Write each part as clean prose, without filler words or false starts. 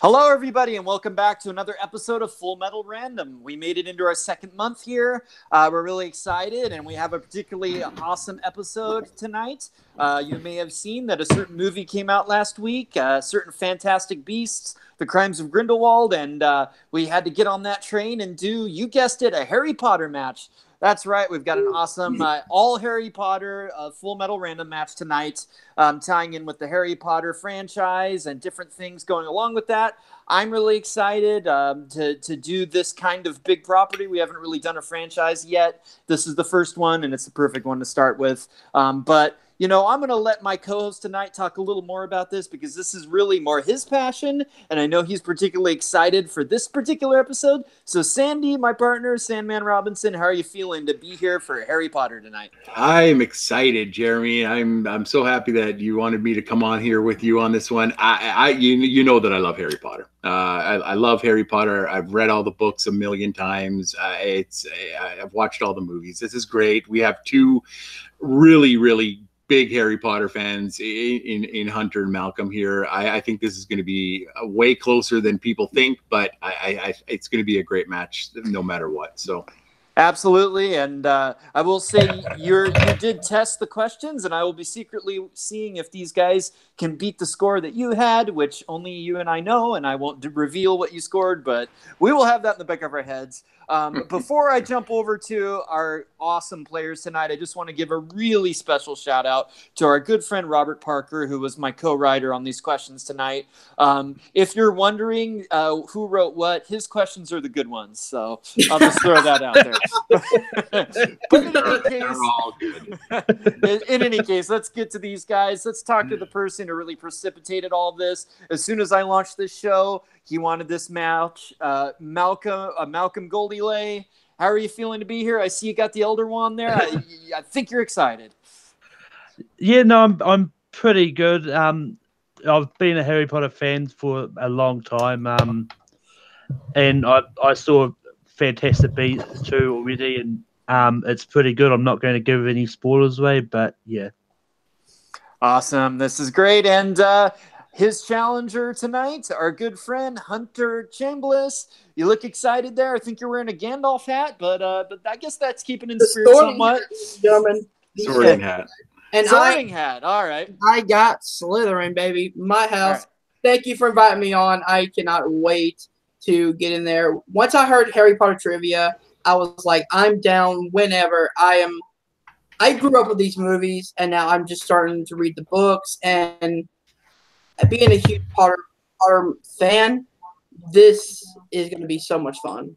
Hello, everybody, and welcome back to another episode of Full Metal Random. We made it into our second month here. We're really excited, and we have a particularly awesome episode tonight. You may have seen that a certain movie came out last week, certain Fantastic Beasts, The Crimes of Grindelwald, and we had to get on that train and do, you guessed it, a Harry Potter match. That's right. We've got an awesome all Harry Potter Full Metal Random match tonight, tying in with the Harry Potter franchise and different things going along with that. I'm really excited to do this kind of big property. We haven't really done a franchise yet. This is the first one, and it's the perfect one to start with. But you know, I'm going to let my co-host tonight talk a little more about this because this is really more his passion, and I know he's particularly excited for this particular episode. So, Sandy, my partner, Sandman Robinson, how are you feeling to be here for Harry Potter tonight? I'm excited, Jeremy. I'm so happy that you wanted me to come on here with you on this one. You know that I love Harry Potter. I love Harry Potter. I've read all the books a million times. I've watched all the movies. This is great. We have two really big Harry Potter fans in Hunter and Malcolm here. I think this is going to be way closer than people think, but it's going to be a great match no matter what. So. Absolutely, and I will say you did test the questions, and I will be secretly seeing if these guys can beat the score that you had, which only you and I know, and I won't reveal what you scored, but we will have that in the back of our heads. Before I jump over to our awesome players tonight, I just want to give a really special shout out to our good friend Robert Parker, who was my co-writer on these questions tonight. If you're wondering who wrote what, his questions are the good ones, so I'll just throw that out there. But in any case, let's get to these guys. Let's talk to the person who really precipitated all this. As soon as I launched this show, he wanted this match. Malcolm Goldilay, how are you feeling to be here? I see you got the Elder Wand there. I think you're excited. Yeah, no, I'm pretty good. I've been a Harry Potter fan for a long time, and I saw Fantastic Beasts 2 already, and it's pretty good. I'm not going to give any spoilers away, but yeah. Awesome. This is great. And his challenger tonight, our good friend Hunter Chambliss. You look excited there. I think you're wearing a Gandalf hat, but I guess that's keeping in spirit somewhat. Gentlemen. Sorting hat. And Sorting hat. All right. I got Slytherin, baby. My house. Right. Thank you for inviting me on. I cannot wait to get in there. Once I heard Harry Potter trivia, I was like, I'm down whenever. I grew up with these movies, and now I'm just starting to read the books. And being a huge Potter fan, this is going to be so much fun.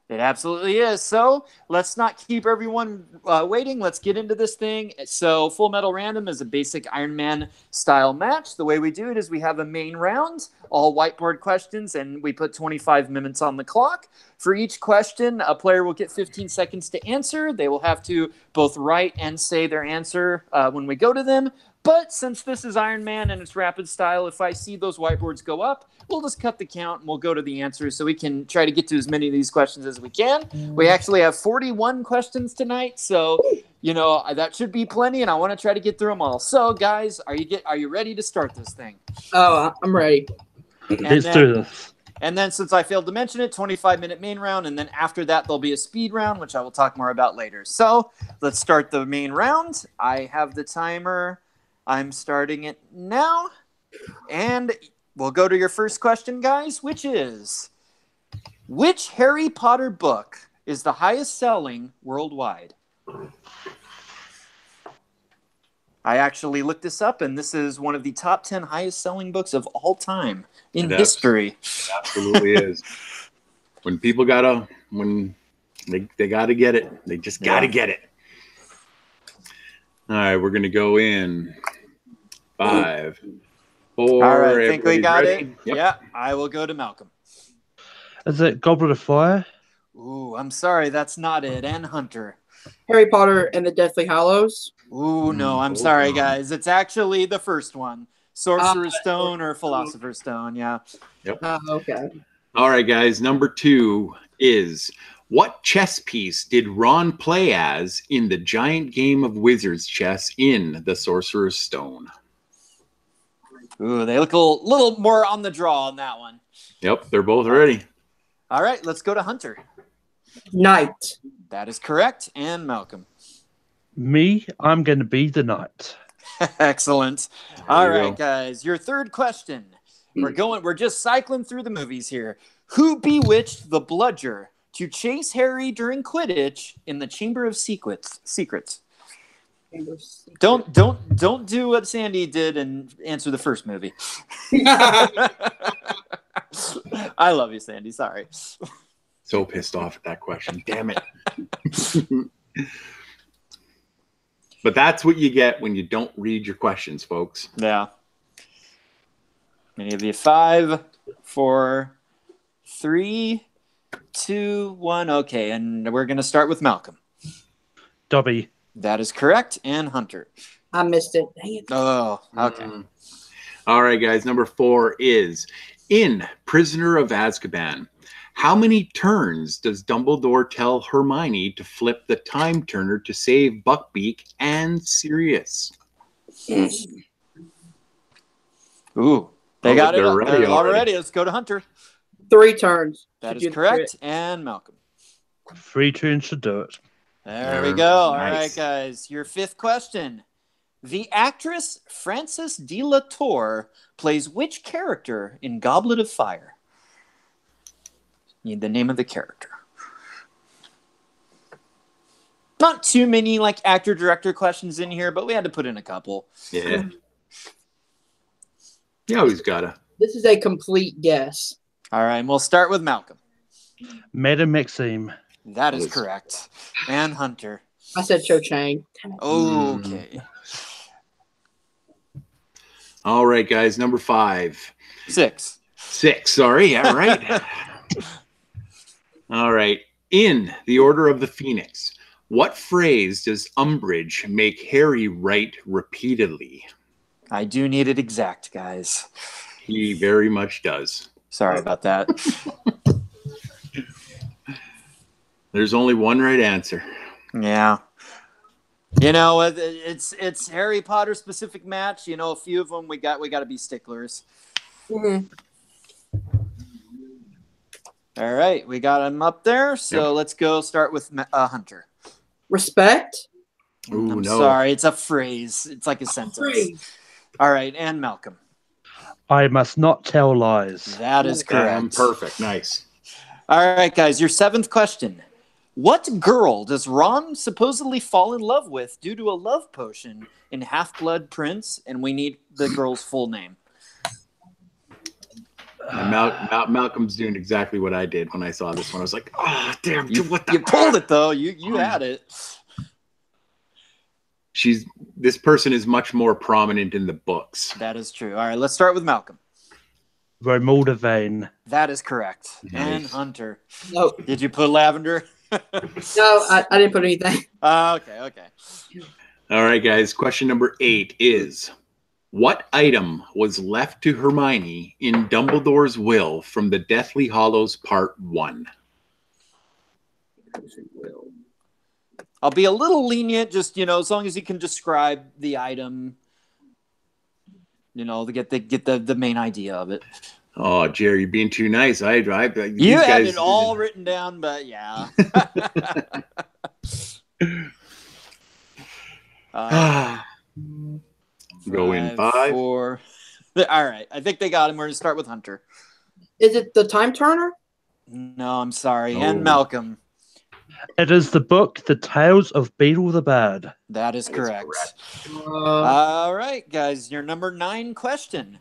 It absolutely is. So let's not keep everyone waiting. Let's get into this thing. So Full Metal Random is a basic Iron Man style match. The way we do it is we have a main round, all whiteboard questions, and we put 25 minutes on the clock. For each question, a player will get 15 seconds to answer. They will have to both write and say their answer when we go to them. But since this is Iron Man and it's rapid style, if I see those whiteboards go up, we'll just cut the count and we'll go to the answers so we can try to get to as many of these questions as we can. We actually have 41 questions tonight, so you know that should be plenty, and I want to try to get through them all. So, guys, are you ready to start this thing? Oh, I'm ready. Let's do this. And then, since I failed to mention it, 25-minute main round, and then after that, there'll be a speed round, which I will talk more about later. So, let's start the main round. I have the timer. I'm starting it now, and we'll go to your first question, guys, which is, which Harry Potter book is the highest selling worldwide? I actually looked this up, and this is one of the top 10 highest selling books of all time in history. It absolutely is. When people they gotta get it. They just gotta get it. All right, we're going to go in 5, 4. All right, I think we got ready? it. Yep. Yeah, I will go to Malcolm. Is it Goblet of Fire? Ooh, I'm sorry, that's not it. And Hunter. Harry Potter and the Deathly Hallows. Ooh, no, I'm sorry, guys. It's actually the first one. Sorcerer's Stone or Philosopher's Stone, yeah. Yep. Okay. All right, guys. Number 2 is, what chess piece did Ron play as in the giant game of Wizard's Chess in The Sorcerer's Stone? Ooh, they look a little more on the draw on that one. Yep, they're both ready. All right, let's go to Hunter. Knight. That is correct. And Malcolm. Me, I'm going to be the knight. Excellent. There All you right, go. guys. Your third question. We're just cycling through the movies here. Who bewitched the bludger to chase Harry during Quidditch in the Chamber of Secrets? Don't do what Sandy did and answer the first movie. I love you, Sandy. Sorry. So pissed off at that question. Damn it. But that's what you get when you don't read your questions, folks. Yeah. Many of you. 5, 4, 3, 2, 1. Okay, and we're going to start with Malcolm. Dobby. That is correct. And Hunter. I missed it. Dang it. Oh, okay. All right, guys. Number 4 is in Prisoner of Azkaban. How many turns does Dumbledore tell Hermione to flip the time turner to save Buckbeak and Sirius? Ooh, they got it. They're Up. ready They're all already. ready. Let's go to Hunter. 3 turns. That to is do correct. it. And Malcolm. 3 turns to do it. There we go. All right, Nice. guys. Your fifth question. The actress Frances de la Tour plays which character in Goblet of Fire? Need the name of the character. Not too many like actor-director questions in here, but we had to put in a couple. Yeah. You always gotta. This is a complete guess. All right, and we'll start with Malcolm. Madam Maxime. That is correct. And Hunter. I said Cho Chang. Okay. All right, guys. Number 5. 6. 6. Sorry. Yeah, right. All right. In The Order of the Phoenix, what phrase does Umbridge make Harry write repeatedly? I do need it exact, guys. He very much does. Sorry about that. There's only one right answer. Yeah. You know, it's Harry Potter specific match. You know, a few of them we got to be sticklers. Mm-hmm. All right, we got him up there. So let's go start with Hunter. Respect. Ooh, I'm no. sorry, it's a phrase. It's like a sentence. Phrase. All right, and Malcolm. I must not tell lies. That is correct. Perfect. Nice. All right, guys, your seventh question. What girl does Ron supposedly fall in love with due to a love potion in Half-Blood Prince? And we need the girl's full name. And Malcolm's doing exactly what I did when I saw this one. I was like, oh, damn. You What pulled it, though. You had it. This person is much more prominent in the books. That is true. All right, let's start with Malcolm. Romualda Vane. That is correct. Nice. And Hunter. No, Did you put Lavender? no, I didn't put anything. Okay. All right, guys. Question number 8 is, what item was left to Hermione in Dumbledore's will from the Deathly Hallows Part 1? I'll be a little lenient, just, as long as you can describe the item, to get the main idea of it. Oh, Jerry, you're being too nice. You had it all written down, but yeah. Go in 5. 4. All right. I think they got him. We're going to start with Hunter. Is it the time turner? No, I'm sorry. Oh. And Malcolm. It is the book, The Tales of Beedle the Bard. That is correct. correct. All right, guys. Your number 9 question.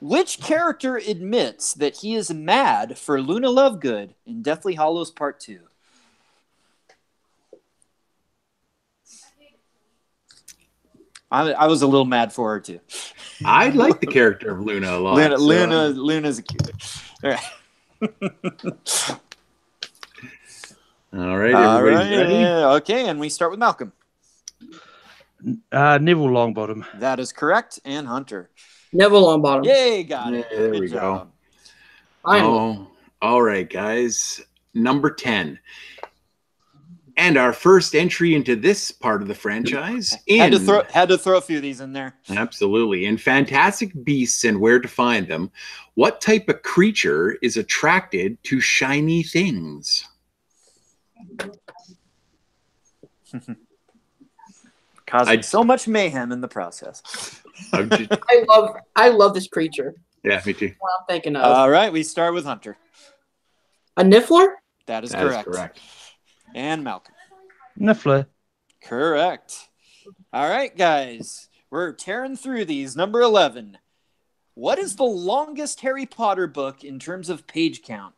Which character admits that he is mad for Luna Lovegood in Deathly Hallows Part 2? I was a little mad for her, too. I like the character of Luna a lot. Luna's a cute. All right. All right, everybody's ready? Okay, and we start with Malcolm. Neville Longbottom. That is correct. And Hunter. Neville Longbottom. Yay, got it. Yeah, there Good we job. Finally. Oh, all right, guys. Number 10. And our first entry into this part of the franchise had to throw a few of these in there. Absolutely. In Fantastic Beasts and Where to Find Them, what type of creature is attracted to shiny things? Causing so much mayhem in the process. I love this creature. Yeah, me too. What I'm thinking of. All right, we start with Hunter. A Niffler? That is correct. And Malcolm. Niffler. Correct. All right, guys. We're tearing through these. Number 11. What is the longest Harry Potter book in terms of page count?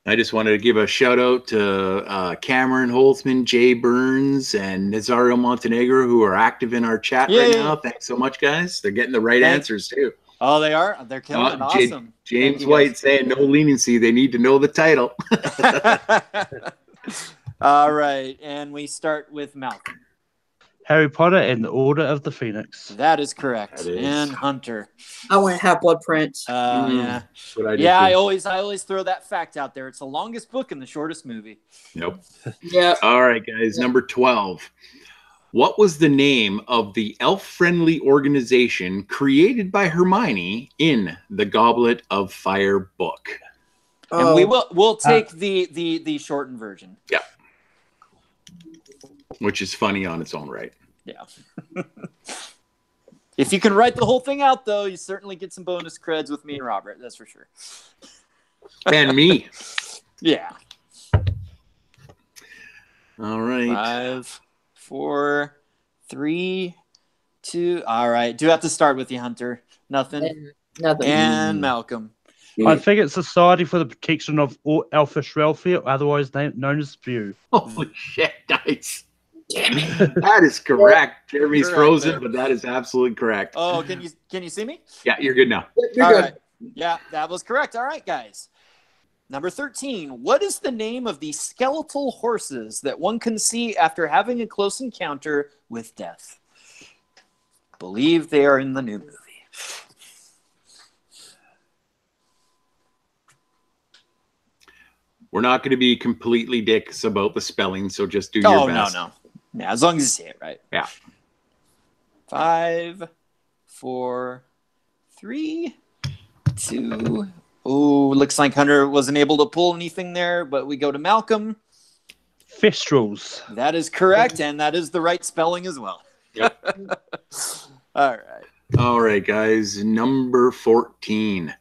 I just wanted to give a shout out to Cameron Holtzman, Jay Burns, and Nazario Montenegro, who are active in our chat right now. Thanks so much, guys. They're getting the right answers, too. Oh, they are? They're killing it. Awesome. James White saying no leniency. They need to know the title. All right. And we start with Malcolm. Harry Potter and the Order of the Phoenix. That is correct. And Hunter. I went Half-Blood Prince. Yeah. I always throw that fact out there. It's the longest book and the shortest movie. Nope. Yeah. All right, guys. Number 12. What was the name of the elf-friendly organization created by Hermione in the Goblet of Fire book? And we'll take the shortened version. Yeah. Which is funny on its own right. Yeah. If you can write the whole thing out, though, you certainly get some bonus creds with me and Robert. That's for sure. And me. Yeah. All right. 5, 4, 3, 2. All right. Do have to start with you, Hunter. Nothing. And Malcolm. I think it's Society for the Protection of Elfish Welfare, otherwise known as SPEW. Holy shit, nice. Damn it. That is correct. Jeremy's frozen, but that is absolutely correct. Oh, can you see me? Yeah, you're good now. You're good. Right. Yeah, that was correct. All right, guys. Number 13. What is the name of the skeletal horses that one can see after having a close encounter with death? Believe they are in the new movie. We're not going to be completely dicks about the spelling, so just do your best. No. Yeah, as long as you say it right. Yeah. 5, 4, 3, 2. Oh, looks like Hunter wasn't able to pull anything there, but we go to Malcolm. Festrals. That is correct, and that is the right spelling as well. Yep. All right, guys. Number 14.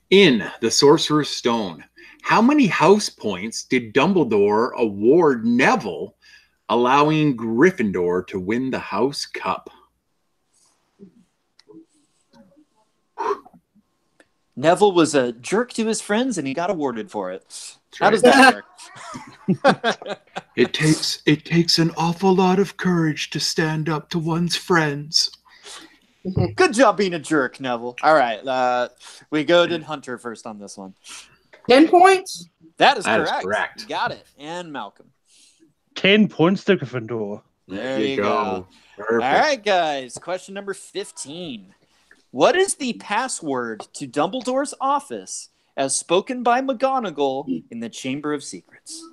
In The Sorcerer's Stone, how many house points did Dumbledore award Neville, allowing Gryffindor to win the House Cup? Neville was a jerk to his friends, and he got awarded for it. How does that work? It takes an awful lot of courage to stand up to one's friends. Good job being a jerk, Neville. All right, we go to Hunter first on this one. 10 points? That is correct. You got it. And Malcolm. 10 points to Gryffindor. There you go. Perfect. All right, guys. Question number 15. What is the password to Dumbledore's office as spoken by McGonagall in the Chamber of Secrets?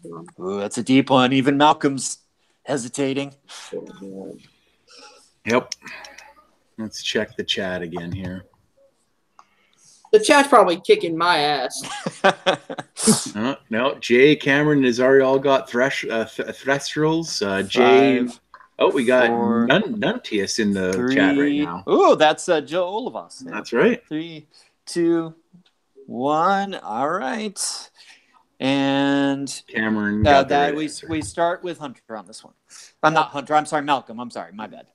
Ooh, that's a deep one. Even Malcolm's hesitating. Yep. Let's check the chat again here. The chat's probably kicking my ass. No, Jay, Cameron, Nazari all got Thestrals. Jay. We got Nuntius in the 3, chat right now. Oh, that's Joe Olivas. That's right. 3, 2, 1. All right. And Cameron we start with Hunter on this one. I'm not Hunter. I'm sorry, Malcolm. I'm sorry. My bad.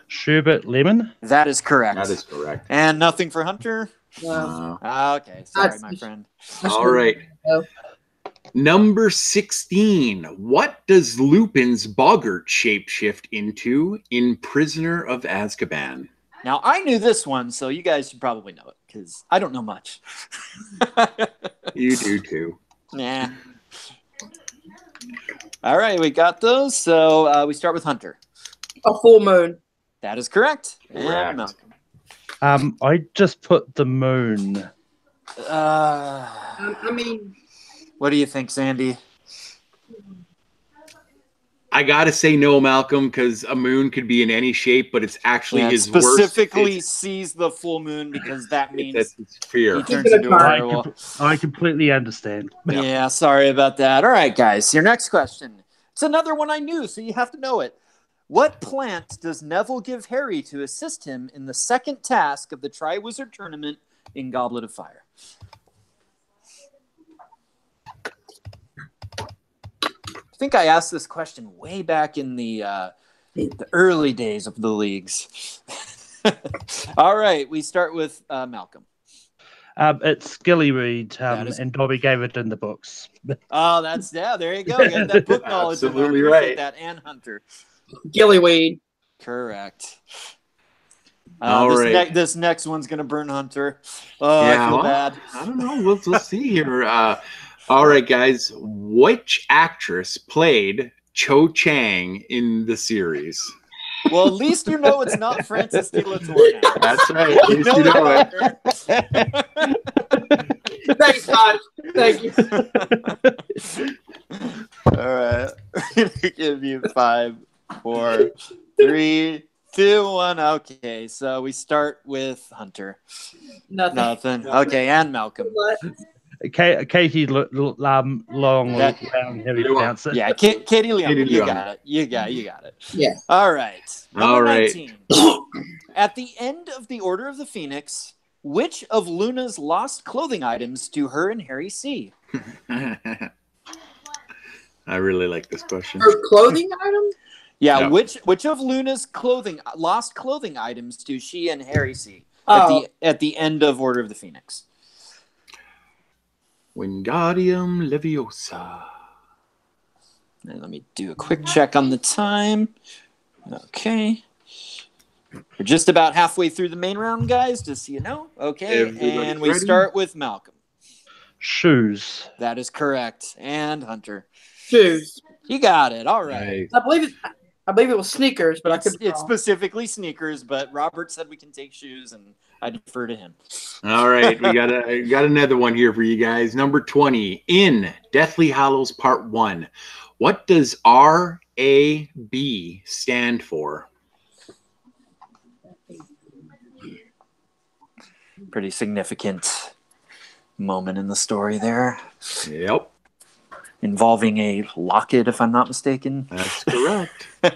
Sherbet Lemon. That is correct. That is correct. And nothing for Hunter? Okay. Sorry, my friend. All right. Number 16. What does Lupin's boggart shapeshift into in Prisoner of Azkaban? Now, I knew this one, so you guys should probably know it, because I don't know much. You do, too. Nah. All right, we got those. So we start with Hunter. A full moon. That is correct. Correct. And Malcolm. I just put the moon. I mean, what do you think, Sandy? I gotta say no, Malcolm, because a moon could be in any shape, but it's actually his specifically worst. sees the full moon because that means That's his fear. he turns into a werewolf. I completely understand. Yeah, sorry about that. All right, guys, your next question. It's another one I knew, so you have to know it. What plant does Neville give Harry to assist him in the second task of the Triwizard Tournament in Goblet of Fire? I think I asked this question way back in the early days of the leagues. All right, we start with Malcolm. It's Gillyweed, and Dobby gave it in the books. Oh, there you go. You got that book knowledge. Absolutely right. That, and Hunter. Gillyweed. Correct. This next one's gonna burn Hunter. Oh, yeah, I feel bad. I don't know. We'll see here. All right, guys. Which actress played Cho Chang in the series? Well, at least you know it's not Frances de la Tour now. That's right. At least you know it. Thanks, Todd. Thank you. All right. I'm going to give you 5, 4, 3, 2, 1. Okay, so we start with Hunter. Nothing. Okay, and Malcolm. Katie Long, how do you pronounce it? Yeah, Katie Leon. You got it. You got it. Yeah. All right. All right. 19. At the end of the Order of the Phoenix, which of Luna's lost clothing items do her and Harry see? I really like this question. Her clothing item? Yeah, yep. Which of Luna's lost clothing items do she and Harry see at the end of Order of the Phoenix? Wingardium Leviosa. And let me do a quick check on the time. Okay. We're just about halfway through the main round, guys, just so you know. Okay, and we start with Malcolm. Shoes. That is correct. And Hunter. Shoes. You got it. All right. Nice. I believe it was sneakers, but it's specifically sneakers, but Robert said we can take shoes, and I defer to him. All right, we got another one here for you guys. Number 20, in Deathly Hallows Part 1, what does RAB stand for? Pretty significant moment in the story there. Yep. Involving a locket, if I'm not mistaken. That's correct. I'll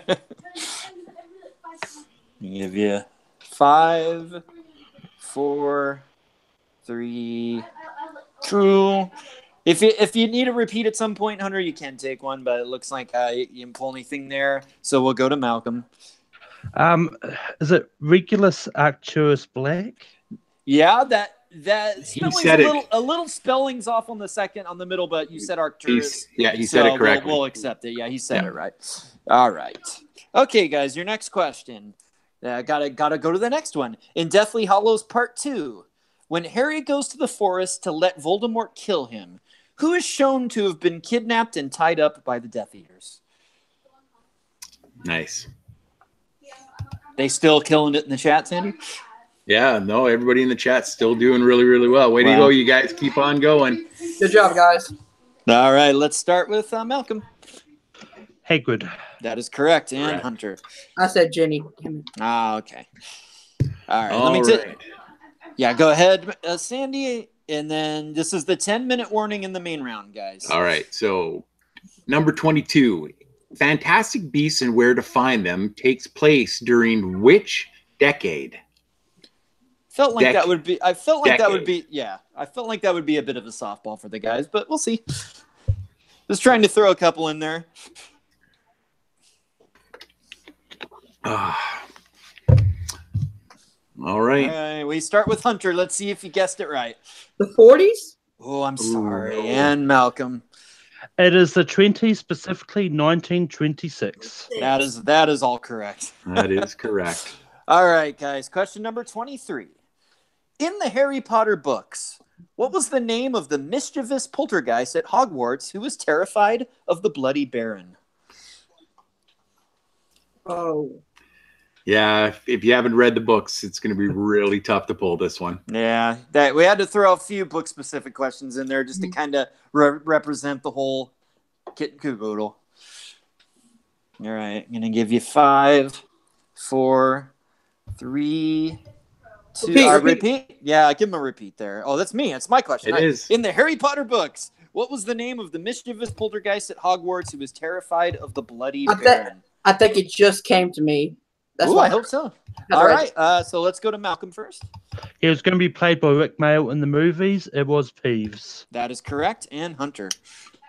give you 5, 4, 3, 2. If you need a repeat at some point, Hunter, you can take one, but it looks like you didn't pull anything there. So we'll go to Malcolm. Is it Regulus Arcturus Black? Yeah, that spelling's a little spelling's off on the middle, but you said Arcturus. He said it correctly. We'll accept it. Yeah, he said it right. All right. Okay, guys, your next question. Gotta go to the next one. In Deathly Hallows Part 2, when Harry goes to the forest to let Voldemort kill him, who is shown to have been kidnapped and tied up by the Death Eaters? Nice. They still killing it in the chat, Sandy? Yeah, no, everybody in the chat's still doing really, really well. Way to go, you guys. Keep on going. Good job, guys. All right, let's start with Malcolm. Hagrid. That is correct. And Hunter. I said Jenny. Okay. All right. Yeah, go ahead, Sandy. And then this is the 10-minute warning in the main round, guys. All right, so number 22. Fantastic Beasts and Where to Find Them takes place during which decade? I felt like that would be a bit of a softball for the guys, but we'll see. Just trying to throw a couple in there. All right. We start with Hunter. Let's see if you guessed it right. The 40s? Oh, I'm sorry. And Malcolm. It is the 20s, specifically 1926. That is all correct. That is correct. All right, guys. Question number 23. In the Harry Potter books, what was the name of the mischievous poltergeist at Hogwarts who was terrified of the Bloody Baron? Oh. Yeah, if you haven't read the books, it's going to be really tough to pull this one. Yeah, that we had to throw a few book-specific questions in there just to kind of represent the whole kit and caboodle. All right, I'm going to give you 5, 4, 3, 2. Repeat? Yeah, give him a repeat there. Oh, that's me. It's my question. It is. In the Harry Potter books, what was the name of the mischievous poltergeist at Hogwarts who was terrified of the Bloody Baron? I think it just came to me. That's Ooh, why I hope so. All right, so let's go to Malcolm first. He was going to be played by Rick Mail in the movies. It was Peeves. That is correct. And Hunter.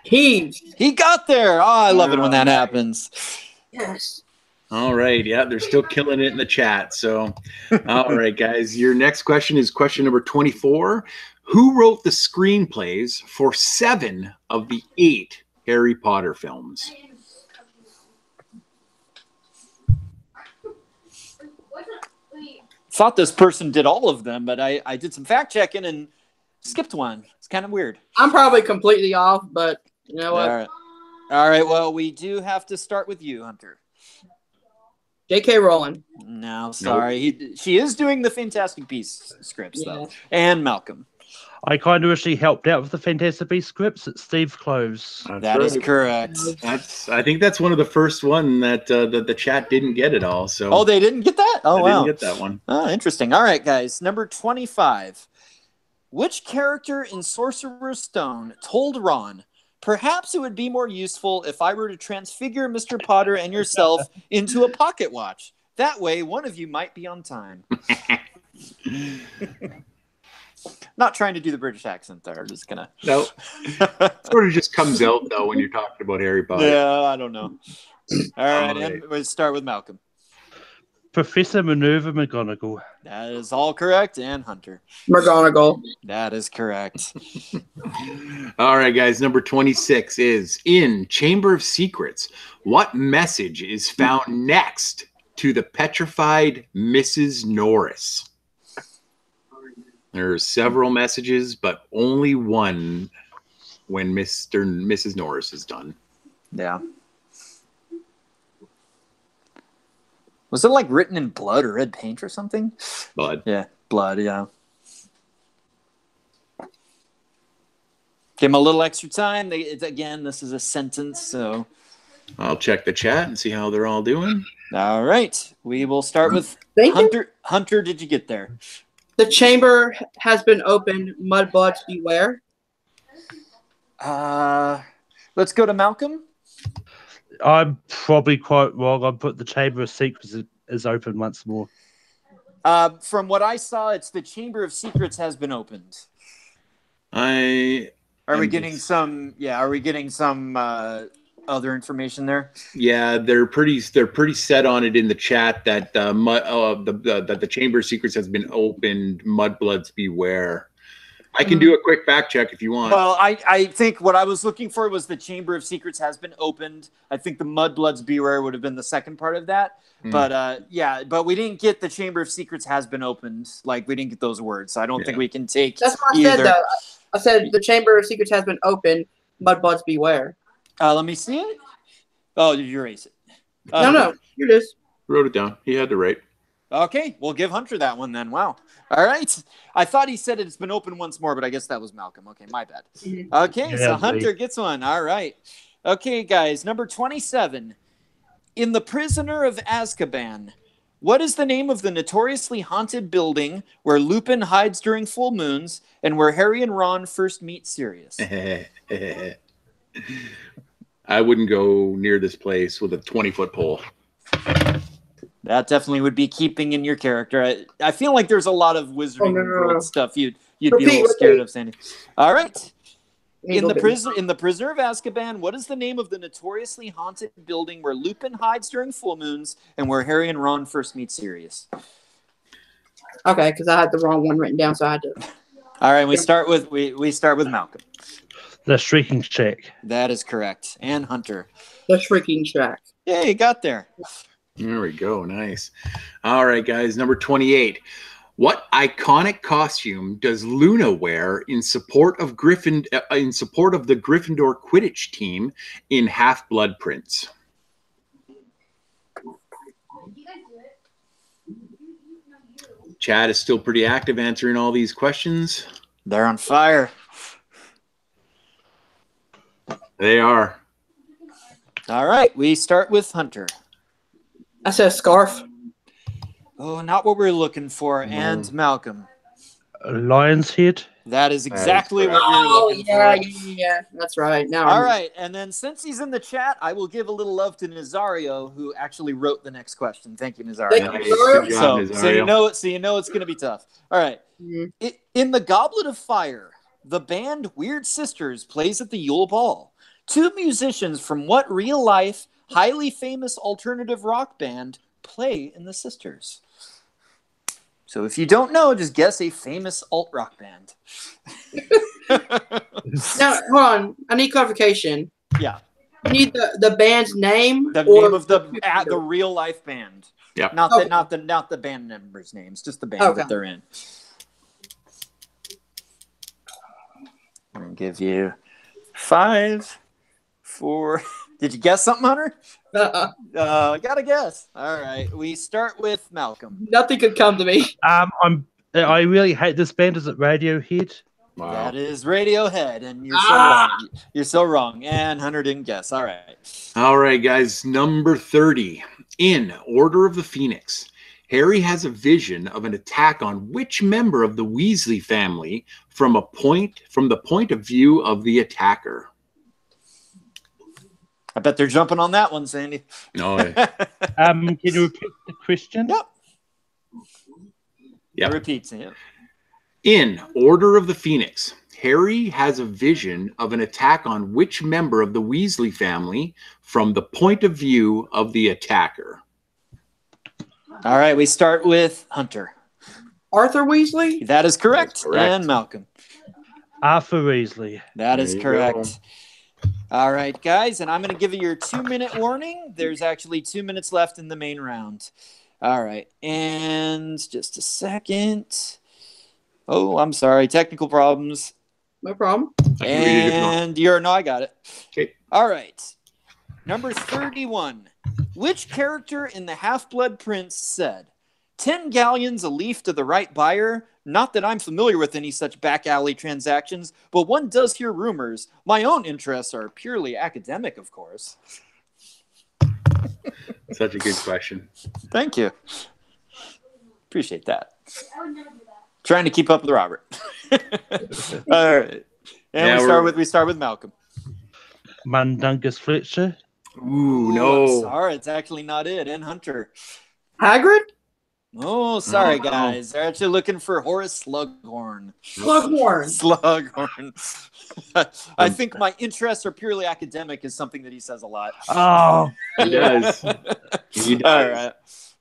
Peeves. He got there. Oh, I love it when that happens. Yes. All right. Yeah, they're still killing it in the chat. So, all right, guys. Your next question is question number 24. Who wrote the screenplays for 7 of the 8 Harry Potter films? Thought this person did all of them, but I did some fact checking and skipped one. It's kind of weird. I'm probably completely off, but you know what? All right. Well, we do have to start with you, Hunter. J.K. Rowling. No, sorry. Nope. She is doing the Fantastic Beasts scripts, though. And Malcolm. I kind of wish he helped out with the Fantastic Beasts scripts. It's Steve Close. That is correct. I think that's one of the first one that the chat didn't get at all. So. Oh, they didn't get that? Oh, wow. Didn't get that one. Oh, interesting. All right, guys. Number 25. Which character in Sorcerer's Stone told Ron, perhaps it would be more useful if I were to transfigure Mr. Potter and yourself into a pocket watch. That way, one of you might be on time. Not trying to do the British accent there. Just gonna. No. Sort of just comes out though when you're talking about Harry Potter. Yeah, I don't know. All right, and we'll start with Malcolm. Professor Minerva McGonagall. That is all correct, and Hunter. McGonagall. That is correct. All right, guys. Number 26 is in Chamber of Secrets. What message is found next to the petrified Mrs. Norris? There are several messages, but only one when Mr. and Mrs. Norris is done. Yeah. Was it like written in blood or red paint or something? Blood. Yeah, blood, yeah. Give them a little extra time. Again, this is a sentence, so. I'll check the chat and see how they're all doing. All right. We will start with Hunter. Hunter, did you get there? The chamber has been opened. Mudbloods beware. Let's go to Malcolm. I'm probably quite wrong. I put the Chamber of Secrets is open once more. From what I saw, it's the Chamber of Secrets has been opened. Are we getting some other information there? Yeah, they're pretty set on it in the chat that the Chamber of Secrets has been opened. Mudbloods beware. I can do a quick fact check if you want. Well, I think what I was looking for was the Chamber of Secrets has been opened. I think the Mudbloods beware would have been the second part of that. But but we didn't get the Chamber of Secrets has been opened. Like, we didn't get those words. So I don't think we can take. That's what I said, though. I said the Chamber of Secrets has been opened. Mudbloods beware. Let me see it. Oh, did you erase it? No, here it is. Wrote it down. He had to write. Okay, we'll give Hunter that one then. Wow. All right. I thought he said it's been open once more, but I guess that was Malcolm. Okay, my bad. Okay, so Hunter gets one. All right. Okay, guys, number 27. In The Prisoner of Azkaban, what is the name of the notoriously haunted building where Lupin hides during full moons and where Harry and Ron first meet Sirius? I wouldn't go near this place with a 20-foot pole. That definitely would be keeping in your character. I feel like there's a lot of wizarding world stuff you'd be a little scared of saying. All right. In the Prisoner of Azkaban, what is the name of the notoriously haunted building where Lupin hides during full moons and where Harry and Ron first meet Sirius? Okay, because I had the wrong one written down, so I had to. All right, we start with Malcolm. The Shrieking Shack. That is correct. And Hunter. The Shrieking Shack. Yeah, you got there. There we go. Nice. All right, guys. Number 28. What iconic costume does Luna wear in support of the Gryffindor Quidditch team in Half-Blood Prince? Chat is still pretty active answering all these questions. They're on fire. They are. All right, we start with Hunter. I said scarf. Oh, not what we're looking for. And Malcolm. Lion's head. That is exactly what we were Oh, looking yeah, for. yeah. That's right. Now All right, and then since he's in the chat, I will give a little love to Nazario, who actually wrote the next question. Thank you, Nazario. Thank you, Good job, So you know it's going to be tough. All right. Mm-hmm. In the Goblet of Fire, the band Weird Sisters plays at the Yule Ball. Two musicians from what real-life, highly famous alternative rock band play in the Sisters? So if you don't know, just guess a famous alt-rock band. Now, hold on. I need clarification. Yeah. You need the band's name? The or name of the real-life band. Yep. Not Okay. not the band members' names, just the band Okay. that they're in. I'm going to give you 5, 4. Did you guess something, Hunter? Got to guess. All right. We start with Malcolm. Nothing could come to me. I really hate this band. Is it Radiohead? Wow. That is Radiohead, and you're so wrong. You're so wrong. And Hunter didn't guess. All right. All right, guys. Number 30. In Order of the Phoenix, Harry has a vision of an attack on which member of the Weasley family from the point of view of the attacker? I bet they're jumping on that one, Sandy. No. Can you repeat the question? Yep. Yep. It repeats it. In Order of the Phoenix, Harry has a vision of an attack on which member of the Weasley family from the point of view of the attacker? All right, we start with Hunter. Arthur Weasley? That is correct. That's correct. And Malcolm. Arthur Weasley. That is There you correct. All right, guys, and I'm going to give you your 2-minute warning. There's actually 2 minutes left in the main round. All right, and just a second. Oh, I'm sorry. Technical problems. No problem. I can read it if not. No, I got it. Okay. All right. Number 31. Which character in The Half-Blood Prince said, 10 galleons a leaf to the right buyer? Not that I'm familiar with any such back alley transactions, but one does hear rumors. My own interests are purely academic, of course. Such a good question. Thank you. Appreciate that. Trying to keep up with Robert. All right. And Yeah, we start with Malcolm. Mundungus Fletcher. Ooh, I'm no. sorry, it's actually not it. And Hunter. Hagrid? Oh, sorry, Oh, no. guys. They're actually looking for Horace Slughorn. Slughorn. Slughorn. I think my interests are purely academic is something that he says a lot. Oh, He does. He does. All right.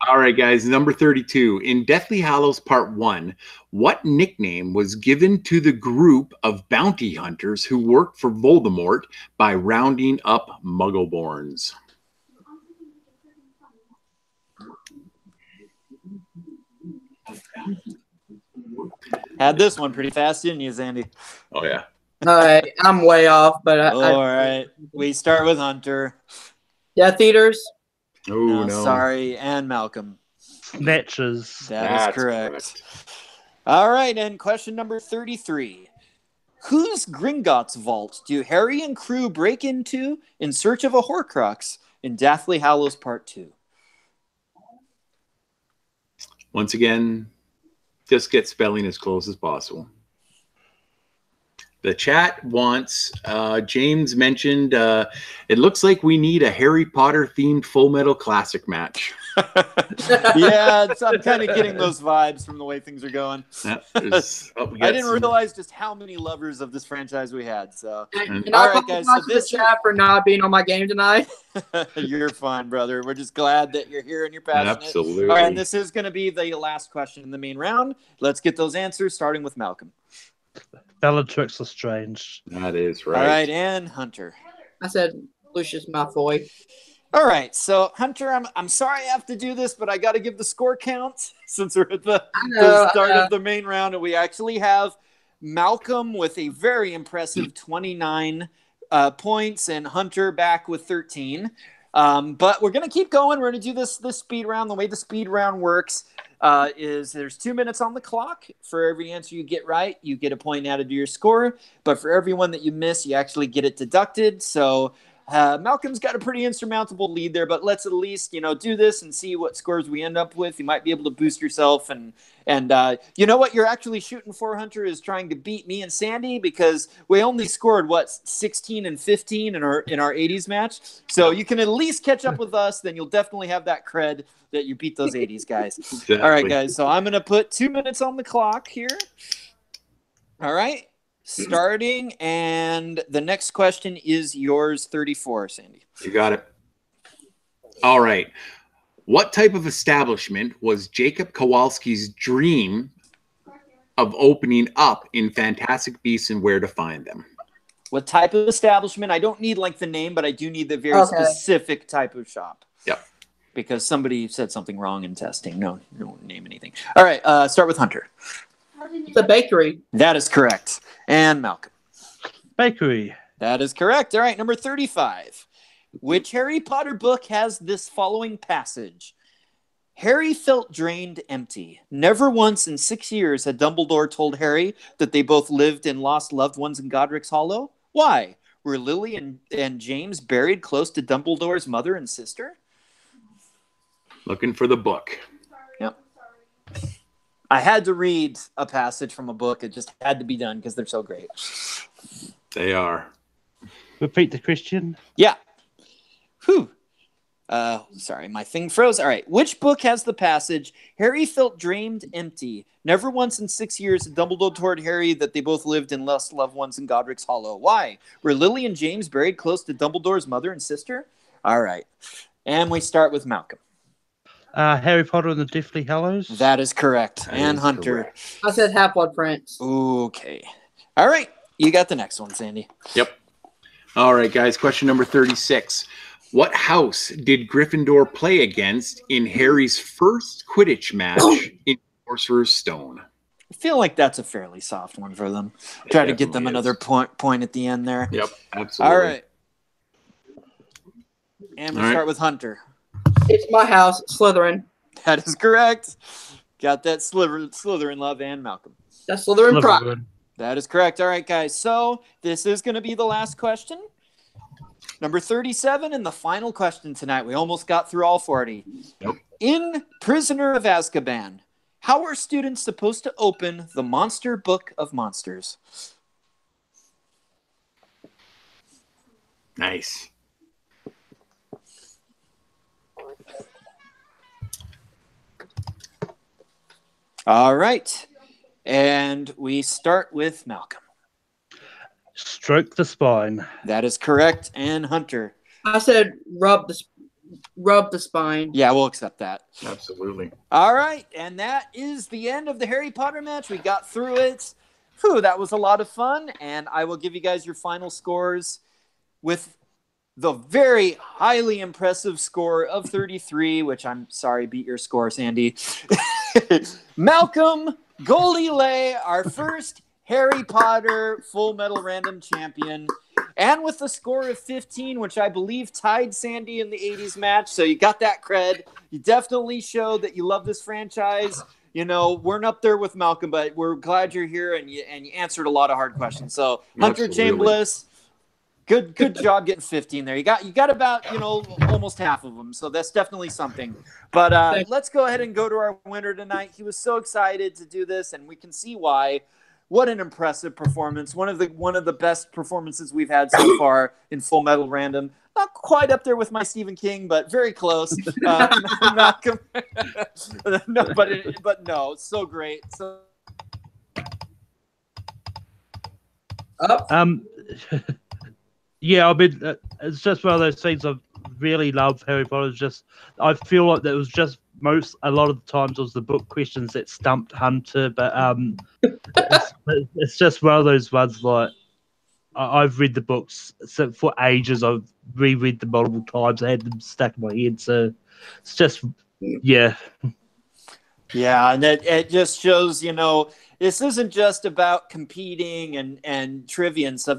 All right, guys. Number 32. In Deathly Hallows Part 1, what nickname was given to the group of bounty hunters who worked for Voldemort by rounding up Muggleborns? Had this one pretty fast, didn't you, Sandy? Oh, yeah. All right. I'm way off, but All right. We start with Hunter. Death Eaters? Oh, No, no. sorry. And Malcolm. Snatchers. That That's is correct. All right. And question number 33. Whose Gringotts vault do Harry and crew break into in search of a Horcrux in Deathly Hallows Part 2? Once again, just get spelling as close as possible. The chat wants, James mentioned, it looks like we need a Harry Potter themed Full Metal Classic match. Yeah, I'm kind of getting those vibes from the way things are going. I I didn't realize just how many lovers of this franchise we had. So, And All I right, guys, apologize so to this the chat for not being on my game tonight. you're fine, brother. We're just glad that you're here and you're passionate. Absolutely. All right, and this is going to be the last question in the main round. Let's get those answers, starting with Malcolm. Bellatrix Lestrange. That is right. All right, and Hunter. I said Lucius Malfoy. All right, so Hunter, I'm sorry I have to do this, but I got to give the score count since we're at the start of the main round, and we actually have Malcolm with a very impressive 29 points, and Hunter back with 13. But we're gonna keep going. We're gonna do this speed round the way the speed round works. is there's 2 minutes on the clock. For every answer you get right, you get a point added to your score. But for every one that you miss, you actually get it deducted. So Malcolm's got a pretty insurmountable lead there, but let's at least, do this and see what scores we end up with. You might be able to boost yourself. And you know what you're actually shooting for, Hunter, is trying to beat me and Sandy, because we only scored, 16 and 15 in our 80s match. So you can at least catch up with us. Then you'll definitely have that cred that you beat those 80s guys. Exactly. All right, guys. So I'm going to put 2 minutes on the clock here. All right. Starting, and the next question is yours, 34, Sandy. You got it. All right. What type of establishment was Jacob Kowalski's dream of opening up in Fantastic Beasts and Where to Find Them? What type of establishment? I don't need the name, but I do need the very specific type of shop. Yep. Because somebody said something wrong in testing. No, you don't name anything. All right, start with Hunter. The bakery. That is correct. And Malcolm. Bakery. That is correct. All right, number 35. Which Harry Potter book has this following passage? Harry felt drained, empty. Never once in 6 years had Dumbledore told Harry that they both lived and lost loved ones in Godric's Hollow. Why? Were Lily and James buried close to Dumbledore's mother and sister? Looking for the book. Yep. I had to read a passage from a book. It just had to be done because they're so great. They are. Repeat the question. Yeah. Whew. Sorry, my thing froze. All right. Which book has the passage, Harry felt drained, empty. Never once in 6 years had Dumbledore told Harry that they both lived and lost loved ones in Godric's Hollow. Why? Were Lily and James buried close to Dumbledore's mother and sister? All right. And we start with Malcolm. Harry Potter and the Deathly Hallows. That is correct. And Hunter. Correct. I said Half-Blood Prince. Okay. All right. You got the next one, Sandy. Yep. All right, guys. Question number 36. What house did Gryffindor play against in Harry's first Quidditch match in Sorcerer's Stone? I feel like that's a fairly soft one for them. Try to get them another point at the end there. Yep, absolutely. All right. And we start with Hunter. It's my house, Slytherin. That is correct. Got that Slytherin love, and Malcolm. That's Slytherin pride. That is correct. All right, guys. So this is going to be the last question. Number 37 and the final question tonight. We almost got through all 40. Yep. In Prisoner of Azkaban, how are students supposed to open the Monster Book of Monsters? Nice. All right. And we start with Malcolm. Stroke the spine. That is correct. And Hunter. I said rub the spine. Yeah, we'll accept that. Absolutely. All right. And that is the end of the Harry Potter match. We got through it. Whew, that was a lot of fun. And I will give you guys your final scores with the very highly impressive score of 33, which I'm sorry beat your score, Sandy. Malcolm Goldie, our first Harry Potter Full Metal Random champion, and with a score of 15, which I believe tied Sandy in the 80s match. So you got that cred. You definitely showed that you love this franchise. You know, we're up there with Malcolm, but we're glad you're here and you answered a lot of hard questions. So Hunter Chambliss, good job getting 15 there. You got about, almost half of them. So that's definitely something. But let's go ahead and go to our winner tonight. He was so excited to do this, and we can see why. What an impressive performance. One of the best performances we've had so far in Full Metal Random. Not quite up there with my Stephen King, but very close. Malcolm. No, but no, so great. So yeah, I mean, it's just one of those things. I really love Harry Potter. I feel like that was just a lot of the times it was the book questions that stumped Hunter, but it's just one of those ones. Like I've read the books for ages. I've reread them multiple times. I had them stuck in my head, so it's just yeah, and it just shows, this isn't just about competing and trivia and stuff.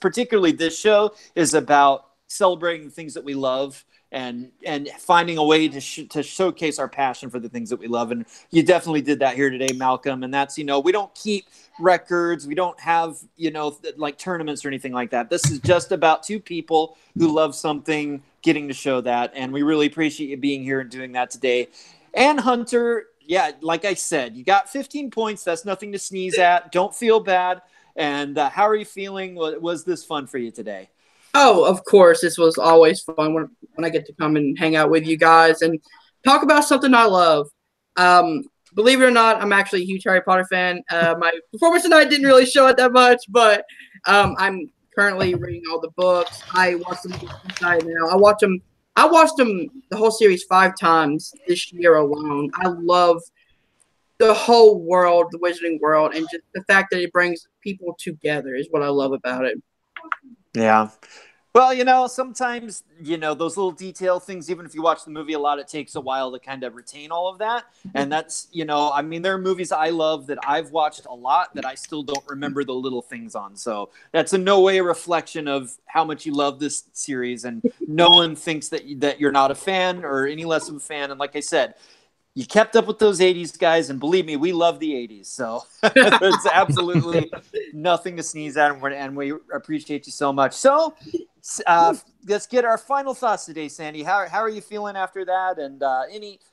Particularly this show is about celebrating the things that we love and finding a way to showcase our passion for the things that we love. And you definitely did that here today, Malcolm. And that's, we don't keep records. We don't have, like tournaments or anything like that. This is just about two people who love something getting to show that. And we really appreciate you being here and doing that today. And Hunter, yeah, like I said, you got 15 points. That's nothing to sneeze at. Don't feel bad. And how are you feeling? Was this fun for you today? Oh, of course. This was always fun when I get to come and hang out with you guys and talk about something I love. Believe it or not, I'm actually a huge Harry Potter fan. My performance tonight didn't really show it that much, but I'm currently reading all the books. I watch them inside now. I watched them the whole series 5 times this year alone. I love the whole world, the Wizarding world, and just the fact that it brings people together is what I love about it. Yeah. Well, sometimes, those little detail things, even if you watch the movie a lot, it takes a while to kind of retain all of that. And that's, there are movies I love that I've watched a lot that I still don't remember the little things on. So that's in no way a reflection of how much you love this series. And no one thinks that you're not a fan or any less of a fan. And like I said, you kept up with those 80s guys, and believe me, we love the 80s. So it's absolutely nothing to sneeze at, and we appreciate you so much. So let's get our final thoughts today, Sandy. How are you feeling after that? And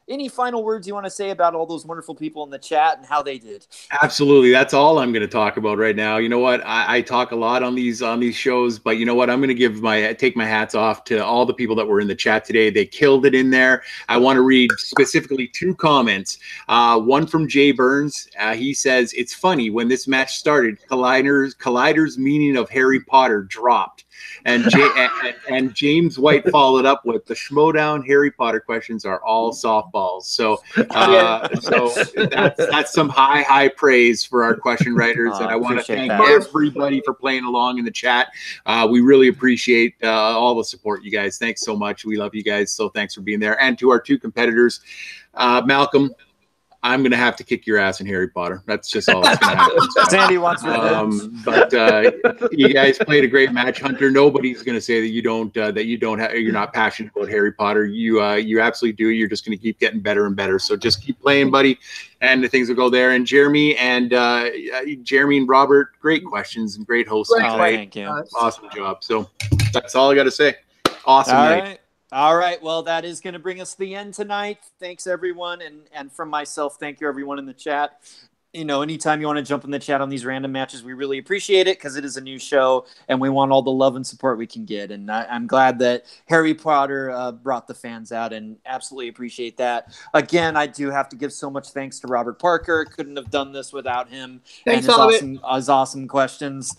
any final words you want to say about all those wonderful people in the chat and how they did? Absolutely. That's all I'm going to talk about right now. You know what? I talk a lot on these shows, but you know what? I'm going to take my hats off to all the people that were in the chat today. They killed it in there. I want to read specifically 2 comments. One from Jay Burns. He says, "It's funny when this match started, Collider's meaning of Harry Potter dropped." And James White followed up with, "The Schmodown Harry Potter questions are all softballs." So that's some high praise for our question writers. And I want to thank everybody for playing along in the chat. We really appreciate all the support, you guys. Thanks so much. We love you guys. So thanks for being there. And to our 2 competitors, Malcolm, I'm going to have to kick your ass in Harry Potter. That's just all that's going to happen. So, Sandy wants revenge. But you guys played a great match, Hunter. Nobody's going to say that you're not passionate about Harry Potter. You absolutely do. You're just going to keep getting better and better. So just keep playing, buddy, and the things will go there. And Jeremy and Robert, great questions and great hosting. Thank you. Awesome job. So that's all I got to say. Awesome night. All right. Well, that is going to bring us to the end tonight. Thanks, everyone. And from myself, thank you, everyone in the chat. Anytime you want to jump in the chat on these random matches, we really appreciate it because it is a new show and we want all the love and support we can get. And I'm glad that Harry Potter brought the fans out and absolutely appreciate that. Again, I do have to give so much thanks to Robert Parker. Couldn't have done this without him. Thanks, and his awesome questions.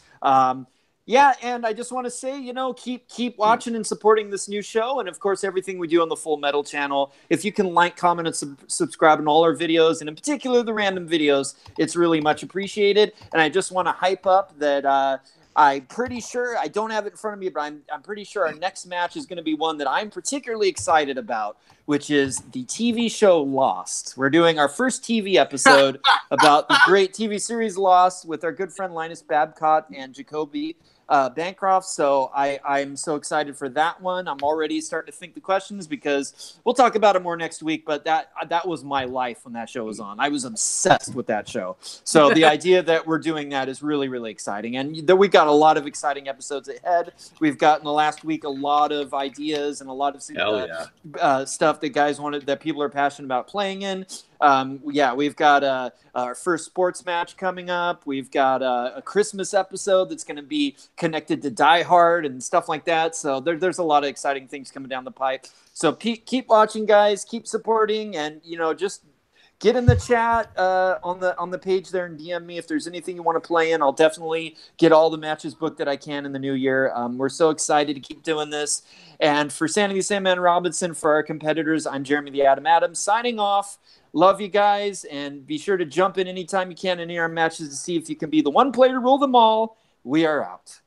Yeah, and I just want to say, keep watching and supporting this new show, and of course, everything we do on the Full Metal channel. If you can like, comment, and subscribe on all our videos, and in particular the random videos, it's really much appreciated. And I just want to hype up that I'm pretty sure, I don't have it in front of me, but I'm pretty sure our next match is going to be one that I'm particularly excited about, which is the TV show Lost. We're doing our first TV episode about the great TV series Lost with our good friend Linus Babcock and Jacoby Bancroft. So I'm so excited for that one. I'm already starting to think the questions because we'll talk about it more next week, but that was my life when that show was on. I was obsessed with that show. So the idea that we're doing that is really, really exciting. And we've got a lot of exciting episodes ahead. We've got in the last week a lot of ideas and a lot of stuff that guys wanted, that people are passionate about playing in. We've got our first sports match coming up. We've got a Christmas episode that's going to be connected to Die Hard and stuff like that. So there's a lot of exciting things coming down the pipe. So keep watching, guys. Keep supporting, and just get in the chat on the page there and DM me if there's anything you want to play in. I'll definitely get all the matches booked that I can in the new year. We're so excited to keep doing this. And for Sandy the Sandman Robinson, for our competitors, I'm Jeremy the Adam Adams signing off. Love you guys, and be sure to jump in anytime you can in our matches to see if you can be the one player to rule them all. We are out.